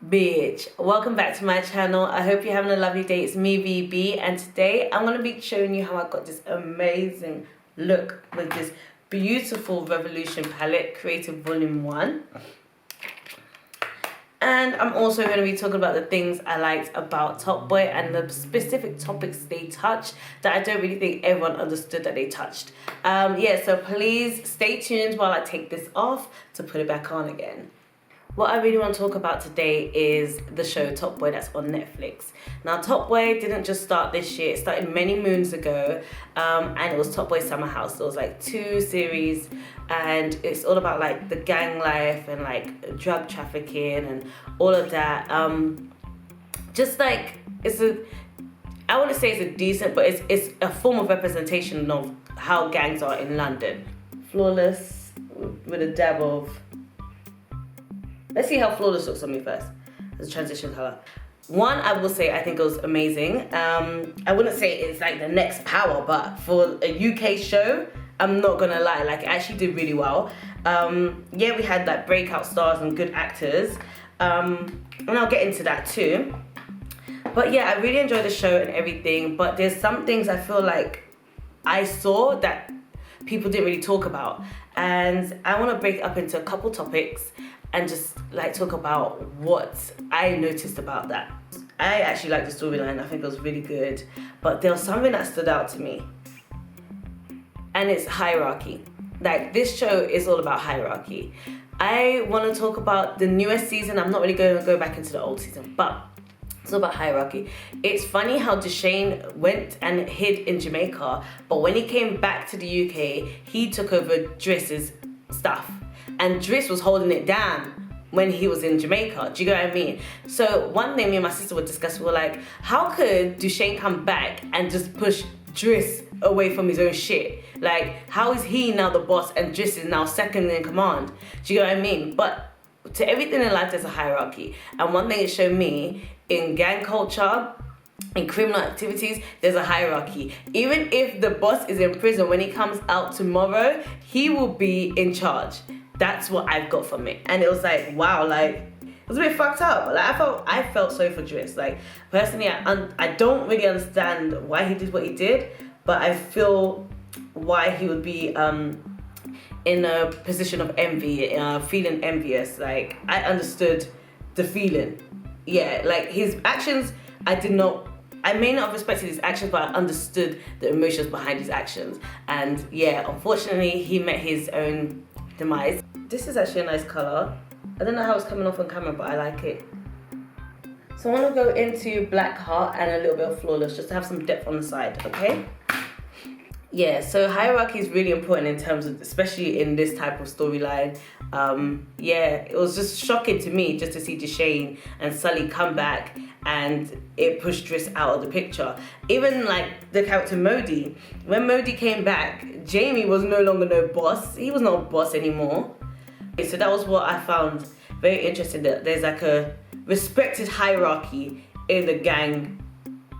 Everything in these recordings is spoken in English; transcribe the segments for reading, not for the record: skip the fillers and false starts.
Bitch, welcome back to my channel. I hope you're having a lovely day. It's me, VB, and today I'm going to be showing you how I got this amazing look with this beautiful Revolution palette, Creative Volume 1. And I'm also going to be talking about the things I liked about Top Boy and the specific topics they touched that I don't really think everyone understood that they touched. So please stay tuned while I take this off to put it back on again. What I really want to talk about today is the show Top Boy that's on Netflix. Now, Top Boy didn't just start this year. It started many moons ago, and it was Top Boy Summer House. There was like 2 series, and it's all about like the gang life and like drug trafficking and all of that. Just like I want to say it's a decent, but it's a form of representation of how gangs are in London. Flawless with a dab of. Let's see how Flawless looks on me first, as a transition color. One, I will say I think it was amazing. I wouldn't say it's like the next Power, but for a UK show, I'm not gonna lie, like it actually did really well. We had like breakout stars and good actors, and I'll get into that too. But yeah, I really enjoyed the show and everything, but there's some things I feel like I saw that people didn't really talk about. And I wanna break it up into a couple topics and just like talk about what I noticed about that. I actually liked the storyline. I think it was really good, but there was something that stood out to me, and it's hierarchy. Like, this show is all about hierarchy. I want to talk about the newest season. I'm not really going to go back into the old season, but it's all about hierarchy. It's funny how Deshane went and hid in Jamaica, but when he came back to the UK, he took over Driss's stuff. And Driss was holding it down when he was in Jamaica. Do you get what I mean? So one day me and my sister would discuss, we were like, how could Deshane come back and just push Driss away from his own shit? Like, how is he now the boss and Driss is now second in command? Do you get what I mean? But to everything in life, there's a hierarchy. And one thing it showed me, in gang culture, in criminal activities, there's a hierarchy. Even if the boss is in prison, when he comes out tomorrow, he will be in charge. That's what I've got from it. And it was like, wow, like, it was a bit fucked up. Like, I felt so for Driss. Like, personally, I don't really understand why he did what he did, but I feel why he would be in a position of envy, feeling envious. Like, I understood the feeling. Yeah, like, his actions, I may not have respected his actions, but I understood the emotions behind his actions. And yeah, unfortunately, he met his own demise. This is actually a nice colour. I don't know how it's coming off on camera, but I like it. So I want to go into Black Heart and a little bit of Flawless, just to have some depth on the side, okay? Yeah, so hierarchy is really important in terms of, especially in this type of storyline. It was just shocking to me just to see Deshane and Sully come back and it pushed Driss out of the picture. Even like the character Modi. When Modi came back, Jamie was no longer no boss. He was not a boss anymore. So that was what I found very interesting, that there's like a respected hierarchy in the gang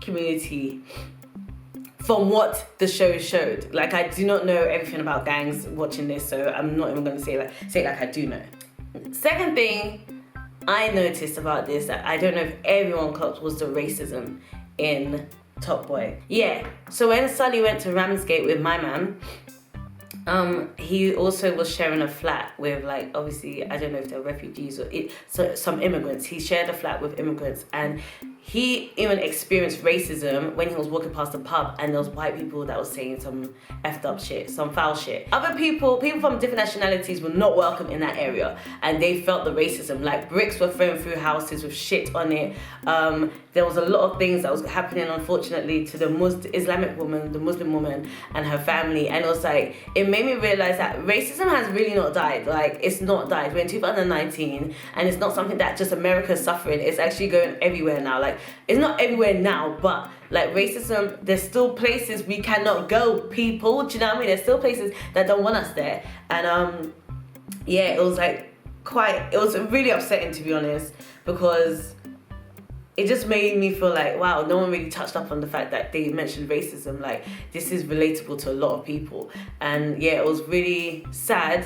community from what the show showed. Like, I do not know everything about gangs watching this, so I'm not even gonna say it like I do know. Second thing I noticed about this that I don't know if everyone clocked was the racism in Top Boy. Yeah, so when Sully went to Ramsgate with my man, he also was sharing a flat with, like, obviously, I don't know if they're refugees or some immigrants. He shared a flat with immigrants, and he even experienced racism when he was walking past the pub and there was white people that was saying some effed up shit, some foul shit. Other people from different nationalities were not welcome in that area, and they felt the racism. Like, bricks were thrown through houses with shit on it. There was a lot of things that was happening, unfortunately, to the Muslim woman and her family, and it was like, it made me realize that racism has really not died. Like, it's not died. We're in 2019, and it's not something that just America's suffering. It's actually going everywhere now. Like, it's not everywhere now, but like, racism, there's still places we cannot go, people. Do you know what I mean? There's still places that don't want us there. And it was like it was really upsetting, to be honest, because it just made me feel like, wow, no one really touched up on the fact that they mentioned racism. Like, this is relatable to a lot of people. And yeah, it was really sad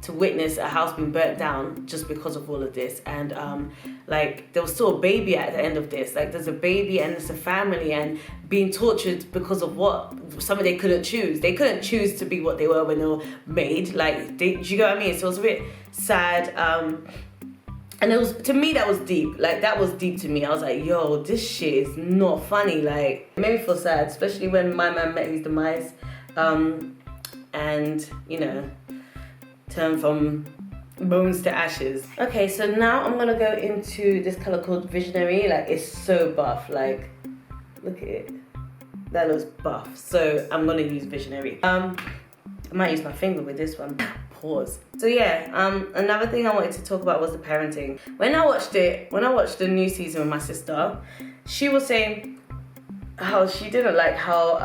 to witness a house being burnt down just because of all of this. And like there was still a baby at the end of this. Like there's a baby and there's a family and being tortured because of what something they couldn't choose. They couldn't choose to be what they were when they were made. Like do you get what I mean? So it was a bit sad. And it was, to me, that was deep. Like, that was deep to me. I was like, yo, this shit is not funny. Like, it made me feel sad, especially when my man met his demise. And, you know, turned from bones to ashes. Okay, so now I'm gonna go into this color called Visionary. Like, it's so buff. Like, look at it. That looks buff. So I'm gonna use Visionary. I might use my finger with this one. Pause. So yeah, another thing I wanted to talk about was the parenting. When I watched the new season with my sister, she was saying how she didn't like how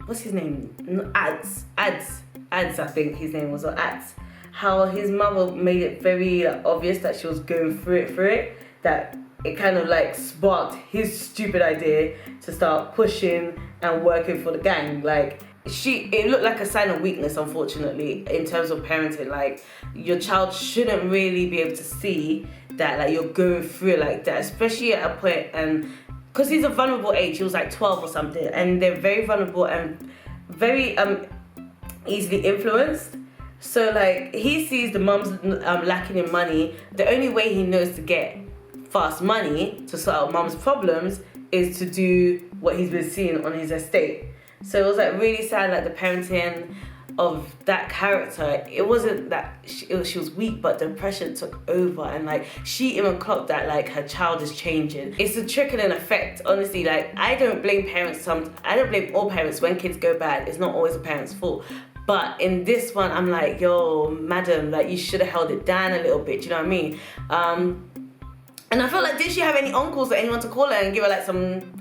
what's his name? Ads, I think his name was, or Ads. How his mother made it very obvious that she was going through it, that it kind of like sparked his stupid idea to start pushing and working for the gang. Like, it looked like a sign of weakness, unfortunately, in terms of parenting. Like, your child shouldn't really be able to see that, like, you're going through it like that, especially at a point, and because he's a vulnerable age, he was like 12 or something, and they're very vulnerable and very easily influenced. So like, he sees the mom's lacking in money. The only way he knows to get fast money to sort out mom's problems is to do what he's been seeing on his estate. So it was like really sad, like the parenting of that character. It wasn't that she was weak, but depression took over, and like she even clocked that like her child is changing. It's a trickling effect, honestly. Like, I don't blame all parents when kids go bad. It's not always a parent's fault. But in this one, I'm like, yo, madam, like you should have held it down a little bit. Do you know what I mean? And I felt like, did she have any uncles or anyone to call her and give her like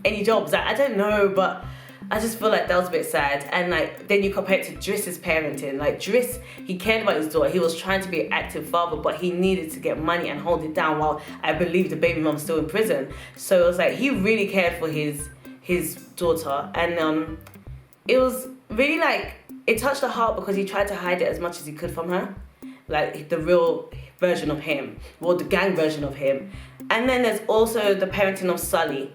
any jobs? Like, I don't know, but I just feel like that was a bit sad. And like, then you compare it to Driss's parenting. Like Driss, he cared about his daughter. He was trying to be an active father, but he needed to get money and hold it down while I believe the baby mom's still in prison. So it was like, he really cared for his daughter. And it was really like, it touched the heart because he tried to hide it as much as he could from her. Like the real version of him, or the gang version of him. And then there's also the parenting of Sully,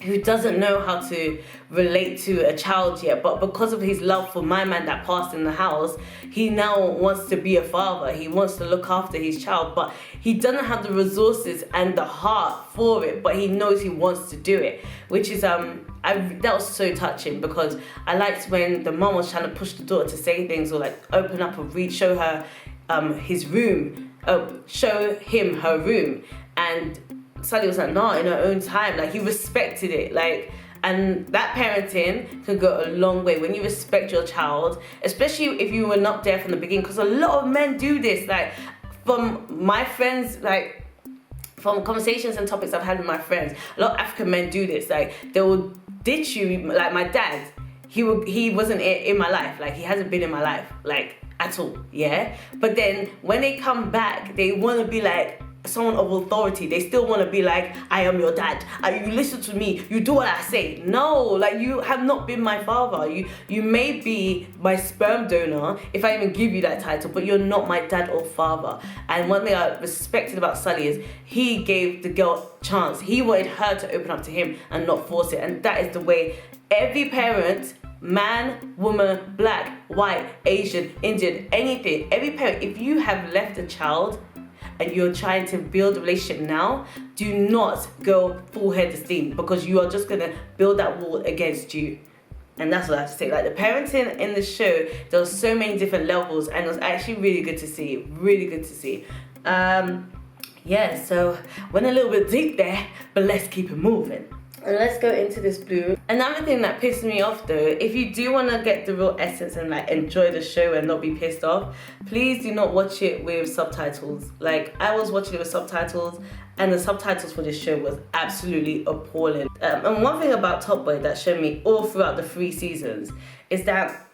who doesn't know how to relate to a child yet, but because of his love for my man that passed in the house, he now wants to be a father. He wants to look after his child, but he doesn't have the resources and the heart for it, but he knows he wants to do it, which is, that was so touching, because I liked when the mom was trying to push the daughter to say things, or like open up or show her his room, show him her room, and Sully was like, no, in her own time. Like, he respected it. Like, and that parenting can go a long way when you respect your child, especially if you were not there from the beginning, because a lot of men do this. Like, from my friends, like, from conversations and topics I've had with my friends, a lot of African men do this. Like, they will ditch you. Like, my dad, he wasn't in my life. Like, he hasn't been in my life, like, at all, yeah? But then, when they come back, they want to be like someone of authority. They still want to be like, I am your dad. You listen to me. You do what I say. No, like, you have not been my father. You may be my sperm donor if I even give you that title, but you're not my dad or father. And one thing I respected about Sully is he gave the girl a chance. He wanted her to open up to him and not force it. And that is the way every parent, man, woman, black, white, Asian, Indian, anything, every parent, if you have left a child and you're trying to build a relationship now, do not go full head of steam, because you are just gonna build that wall against you. And that's what I have to say. Like, the parenting in the show, there was so many different levels, and it was actually really good to see. Really good to see. Yeah, so went a little bit deep there, but let's keep it moving. And let's go into this blue. Another thing that pissed me off though, if you do want to get the real essence and like enjoy the show and not be pissed off, please do not watch it with subtitles. Like, I was watching it with subtitles, and the subtitles for this show was absolutely appalling. And one thing about Top Boy that showed me all throughout the 3 seasons is that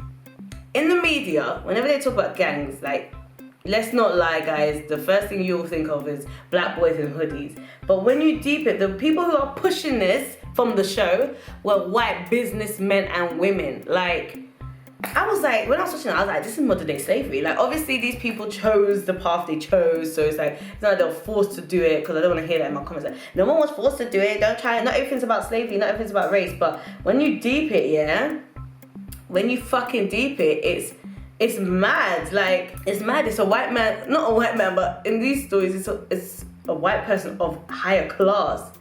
in the media, whenever they talk about gangs, like, let's not lie, guys, the first thing you'll think of is black boys in hoodies. But when you deep it, the people who are pushing this from the show were white businessmen and women. Like, I was like, when I was watching it, I was like, this is modern day slavery. Like, obviously, these people chose the path they chose, so it's like, it's not like they were forced to do it, because I don't want to hear that in my comments. Like, no one was forced to do it, don't try it. Not everything's about slavery, not everything's about race, but when you deep it, yeah, when you fucking deep it, it's mad. Like, it's mad. It's a white man, not a white man, but in these stories, it's a white person of higher class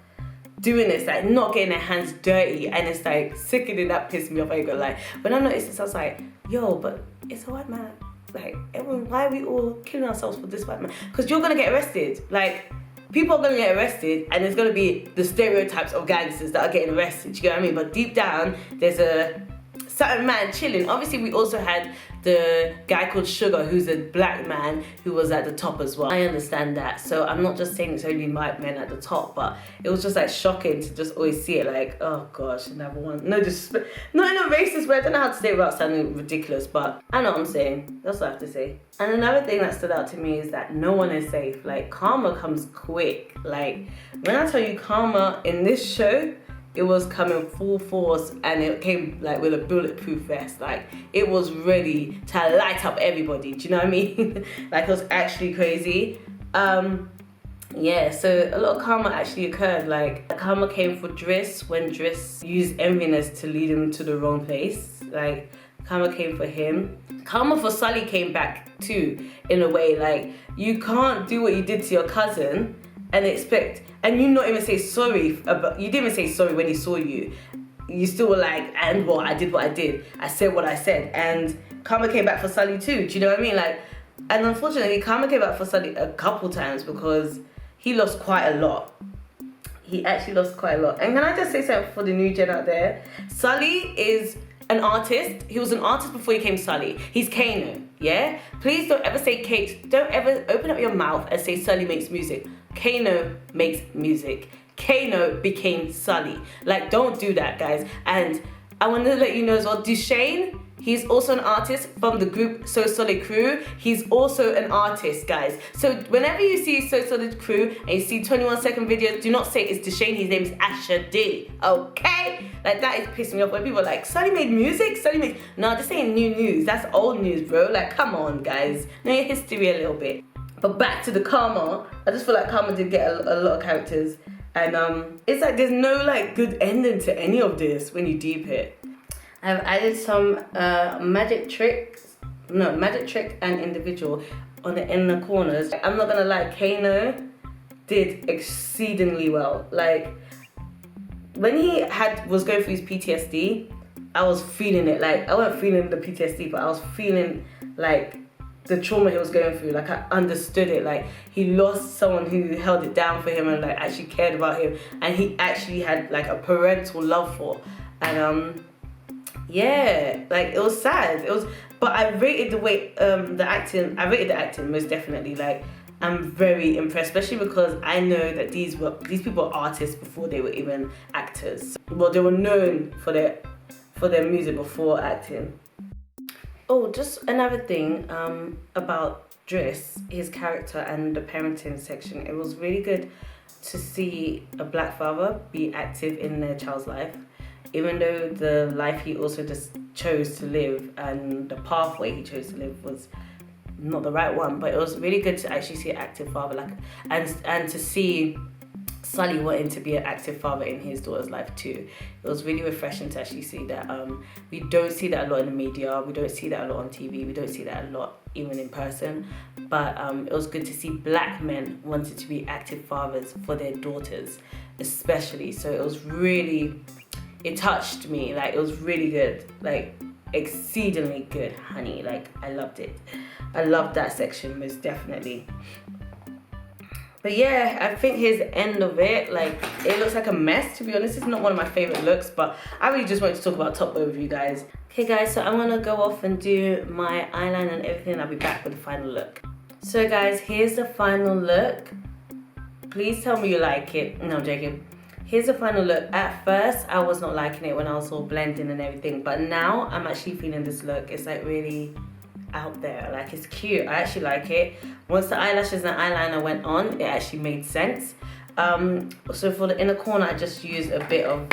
doing this, like not getting their hands dirty, and it's like sickening. That pissed me off. I ain't gonna lie. When I noticed this, I was like, yo, but it's a white man. Like, everyone, why are we all killing ourselves for this white man? Because you're gonna get arrested. Like, people are gonna get arrested, and there's gonna be the stereotypes of gangsters that are getting arrested. You get what I mean? But deep down, there's a certain man chilling. Obviously, we also had the guy called Sugar, who's a black man who was at the top as well. I understand that. So I'm not just saying it's only white men at the top, but it was just like shocking to just always see it like, oh gosh, another one. No disrespect, not in a racist way. I don't know how to say it without sounding ridiculous, but I know what I'm saying. That's what I have to say. And another thing that stood out to me is that no one is safe. Like, karma comes quick. Like, when I tell you karma in this show, it was coming full force, and it came like with a bulletproof vest. Like, it was ready to light up everybody. Do you know what I mean? Like, it was actually crazy. Yeah, so a lot of karma actually occurred. Like, karma came for Driss when Driss used enviness to lead him to the wrong place. Like, karma came for him. Karma for Sully came back too, in a way. Like, you can't do what you did to your cousin and expect, and you not even say sorry. You didn't even say sorry when he saw you. You still were like, and what? I did what I did. I said what I said. And karma came back for Sully too. Do you know what I mean? Like, and unfortunately, karma came back for Sully a couple times because he lost quite a lot. He actually lost quite a lot. And can I just say something for the new gen out there? Sully is an artist. He was an artist before he became Sully. He's Kano, yeah? Please don't ever say Kate. Don't ever open up your mouth and say Sully makes music. Kano makes music. Kano became Sully. Like, don't do that, guys. And I want to let you know as well, Dushane, he's also an artist from the group So Solid Crew. He's also an artist, guys. So whenever you see So Solid Crew and you see 21-second videos, do not say it's Dushane. His name is Asher D. Okay? Like, that is pissing me off when people are like, Sully made music? No, this ain't new news. That's old news, bro. Like, come on, guys. Know your history a little bit. But back to the karma. I just feel like karma did get a lot of characters. And it's like there's no like good ending to any of this when you deep it. I've added some magic trick and individual on the inner corners. I'm not gonna lie, Kano did exceedingly well. Like, when he was going through his PTSD, I was feeling it. Like, I wasn't feeling the PTSD, but I was feeling like the trauma he was going through. Like, I understood it. Like, he lost someone who held it down for him and like actually cared about him, and he actually had like a parental love for. And yeah, like, it was sad. But I rated the acting. I rated the acting most definitely. Like, I'm very impressed, especially because I know that these people were artists before they were even actors. Well, they were known for their music before acting. Oh, just another thing about Driss, his character and the parenting section. It was really good to see a black father be active in their child's life, even though the life he also just chose to live and the pathway he chose to live was not the right one. But it was really good to actually see an active father, like, and to see Sully wanting to be an active father in his daughter's life too. It was really refreshing to actually see that. We don't see that a lot in the media. We don't see that a lot on TV. We don't see that a lot even in person. But it was good to see black men wanting to be active fathers for their daughters, especially. So it touched me. Like, it was really good. Like, exceedingly good, honey. Like, I loved it. I loved that section most definitely. But yeah, I think here's the end of it. Like, it looks like a mess, to be honest. It's not one of my favorite looks, but I really just wanted to talk about Top Boy with you guys. Okay guys, so I'm gonna go off and do my eyeliner and everything. I'll be back with the final look. So guys, here's the final look. Please tell me you like it. No, I'm joking. Here's the final look. At first, I was not liking it when I was all blending and everything, but now I'm actually feeling this look. It's like really out there. Like, it's cute. I actually like it. Once the eyelashes and eyeliner went on, it actually made sense. So for the inner corner, I just used a bit of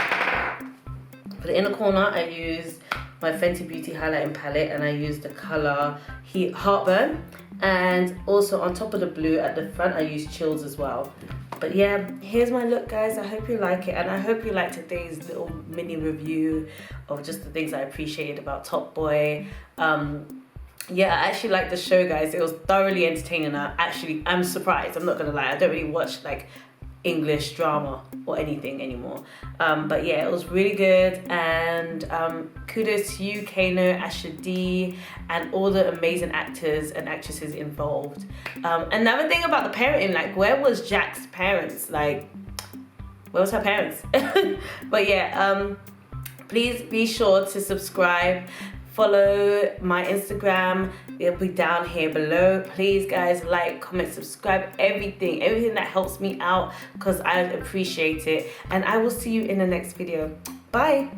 For the inner corner, I use my Fenty Beauty highlighting palette, and I use the color Heartburn. And also on top of the blue at the front, I use Chills as well. But yeah, here's my look, guys. I hope you like it, and I hope you like today's little mini review of just the things I appreciated about Top Boy. Yeah, I actually liked the show, guys. It was thoroughly entertaining. I'm surprised. I'm not gonna lie. I don't really watch like English drama or anything anymore. But yeah, it was really good, and kudos to you, Kano, Asher D, and all the amazing actors and actresses involved. Another thing about the parenting, like, where was Jack's parents? Like, where was her parents? But yeah, please be sure to subscribe. Follow my Instagram, it'll be down here below. Please, guys, like, comment, subscribe, everything that helps me out, because I appreciate it. And I will see you in the next video. Bye.